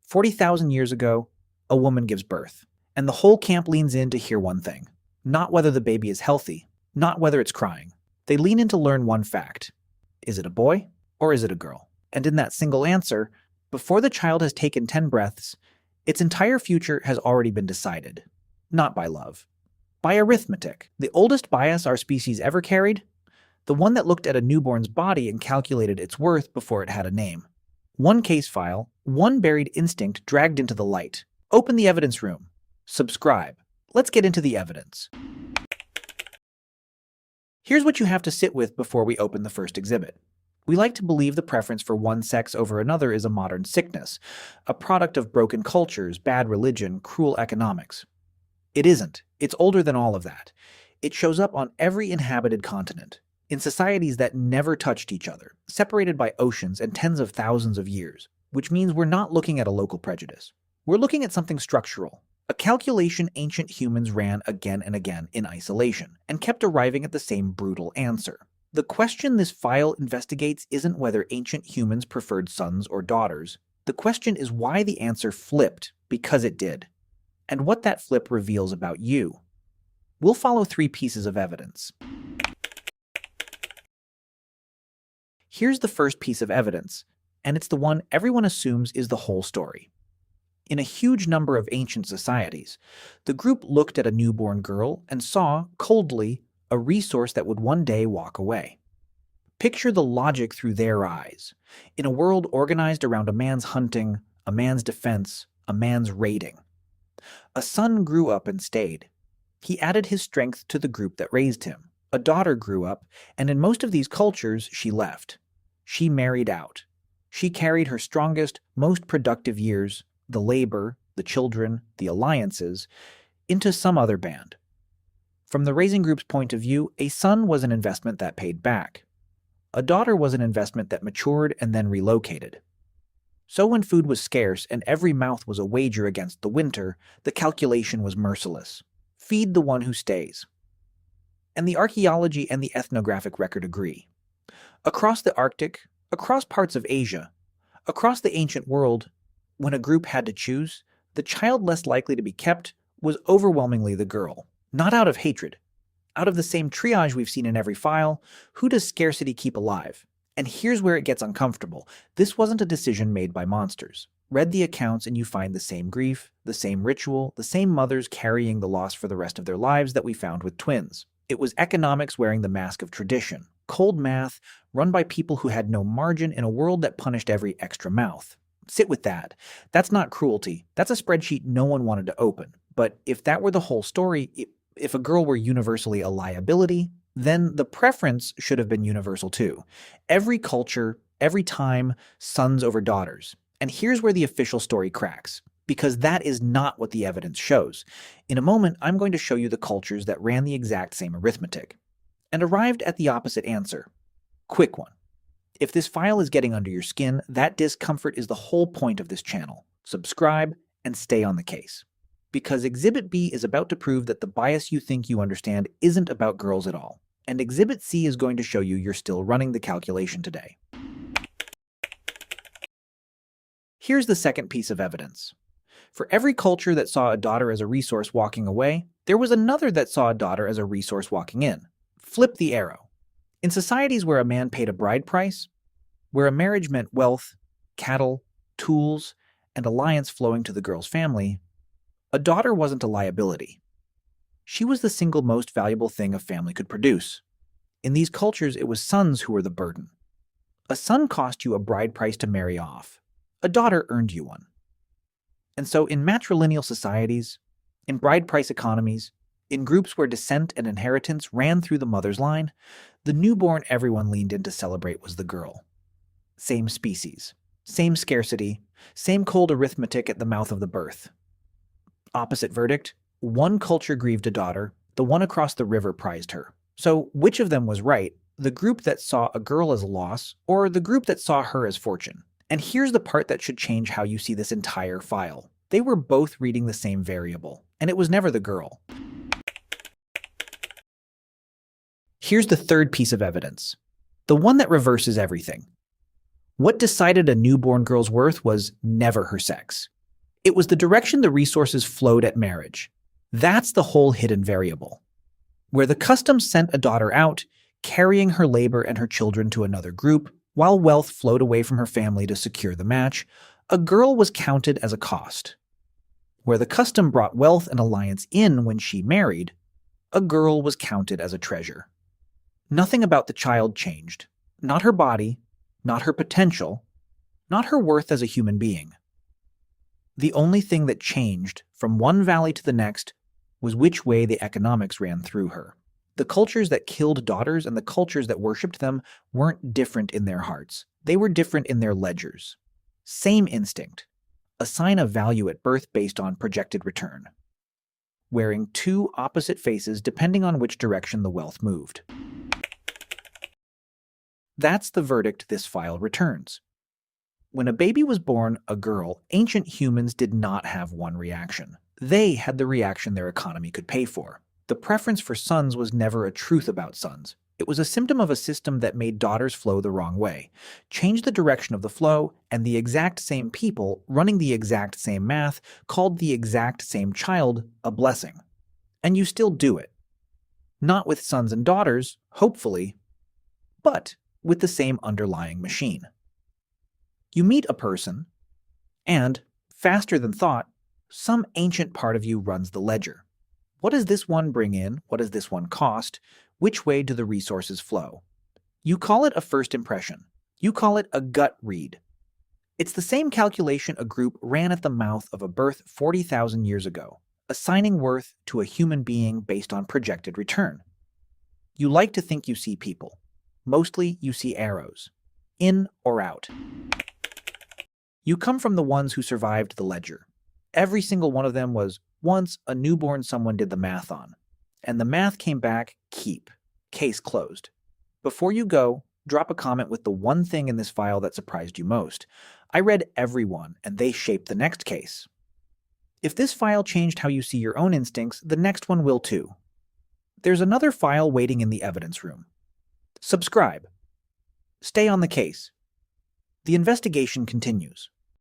40,000 years ago, a woman gives birth, and the whole camp leans in to hear one thing. Not whether the baby is healthy, not whether it's crying. They lean in to learn one fact. Is it a boy or is it a girl? And in that single answer, before the child has taken 10 breaths, its entire future has already been decided. Not by love. By arithmetic, the oldest bias our species ever carried, the one that looked at a newborn's body and calculated its worth before it had a name. One case file, one buried instinct dragged into the light. Open the evidence room. Subscribe. Let's get into the evidence. Here's what you have to sit with before we open the first exhibit. We like to believe the preference for one sex over another is a modern sickness, a product of broken cultures, bad religion, cruel economics. It isn't. It's older than all of that. It shows up on every inhabited continent, in societies that never touched each other, separated by oceans and tens of thousands of years, which means we're not looking at a local prejudice. We're looking at something structural, a calculation ancient humans ran again and again in isolation, and kept arriving at the same brutal answer. The question this file investigates isn't whether ancient humans preferred sons or daughters. The question is why the answer flipped, because it did, and what that flip reveals about you. We'll follow 3 pieces of evidence. Here's the first piece of evidence, and it's the one everyone assumes is the whole story. In a huge number of ancient societies, the group looked at a newborn girl and saw, coldly, a resource that would one day walk away. Picture the logic through their eyes, in a world organized around a man's hunting, a man's defense, a man's raiding. A son grew up and stayed. He added his strength to the group that raised him. A daughter grew up, and in most of these cultures, she left. She married out. She carried her strongest, most productive years, the labor, the children, the alliances, into some other band. From the raising group's point of view, a son was an investment that paid back. A daughter was an investment that matured and then relocated. So when food was scarce and every mouth was a wager against the winter, the calculation was merciless. Feed the one who stays. And the archaeology and the ethnographic record agree. Across the Arctic, across parts of Asia, across the ancient world, when a group had to choose, the child less likely to be kept was overwhelmingly the girl. Not out of hatred. Out of the same triage we've seen in every file, who does scarcity keep alive? And here's where it gets uncomfortable. This wasn't a decision made by monsters. Read the accounts and you find the same grief, the same ritual, the same mothers carrying the loss for the rest of their lives that we found with twins. It was economics wearing the mask of tradition. Cold math, run by people who had no margin in a world that punished every extra mouth. Sit with that. That's not cruelty. That's a spreadsheet no one wanted to open. But if that were the whole story, if a girl were universally a liability, then the preference should have been universal too. Every culture, every time, sons over daughters. And here's where the official story cracks, because that is not what the evidence shows. In a moment, I'm going to show you the cultures that ran the exact same arithmetic and arrived at the opposite answer. Quick one. If this file is getting under your skin, that discomfort is the whole point of this channel. Subscribe and stay on the case. Because Exhibit B is about to prove that the bias you think you understand isn't about girls at all. And Exhibit C is going to show you you're still running the calculation today. Here's the second piece of evidence. For every culture that saw a daughter as a resource walking away, there was another that saw a daughter as a resource walking in. Flip the arrow. In societies where a man paid a bride price, where a marriage meant wealth, cattle, tools, and alliance flowing to the girl's family, a daughter wasn't a liability. She was the single most valuable thing a family could produce. In these cultures, it was sons who were the burden. A son cost you a bride price to marry off. A daughter earned you one. And so in matrilineal societies, in bride price economies, in groups where descent and inheritance ran through the mother's line, the newborn everyone leaned in to celebrate was the girl. Same species, same scarcity, same cold arithmetic at the mouth of the birth. Opposite verdict, one culture grieved a daughter, the one across the river prized her. So which of them was right, the group that saw a girl as a loss, or the group that saw her as fortune? And here's the part that should change how you see this entire file. They were both reading the same variable, and it was never the girl. Here's the third piece of evidence, the one that reverses everything. What decided a newborn girl's worth was never her sex. It was the direction the resources flowed at marriage. That's the whole hidden variable. Where the custom sent a daughter out, carrying her labor and her children to another group, while wealth flowed away from her family to secure the match, a girl was counted as a cost. Where the custom brought wealth and alliance in when she married, a girl was counted as a treasure. Nothing about the child changed. Not her body, not her potential, not her worth as a human being. The only thing that changed from one valley to the next was which way the economics ran through her. The cultures that killed daughters and the cultures that worshipped them weren't different in their hearts. They were different in their ledgers. Same instinct. Assign a value at birth based on projected return. Wearing two opposite faces depending on which direction the wealth moved. That's the verdict this file returns. When a baby was born, a girl, ancient humans did not have one reaction. They had the reaction their economy could pay for. The preference for sons was never a truth about sons. It was a symptom of a system that made daughters flow the wrong way. Change the direction of the flow, and the exact same people, running the exact same math, called the exact same child a blessing. And you still do it. Not with sons and daughters, hopefully, but with the same underlying machine. You meet a person, and, faster than thought, some ancient part of you runs the ledger. What does this one bring in? What does this one cost? Which way do the resources flow? You call it a first impression. You call it a gut read. It's the same calculation a group ran at the mouth of a birth 40,000 years ago, assigning worth to a human being based on projected return. You like to think you see people. Mostly you see arrows, in or out. You come from the ones who survived the ledger. Every single one of them was once a newborn someone did the math on. And the math came back, keep. Case closed. Before you go, drop a comment with the one thing in this file that surprised you most. I read every one, and they shaped the next case. If this file changed how you see your own instincts, the next one will too. There's another file waiting in the evidence room. Subscribe. Stay on the case. The investigation continues.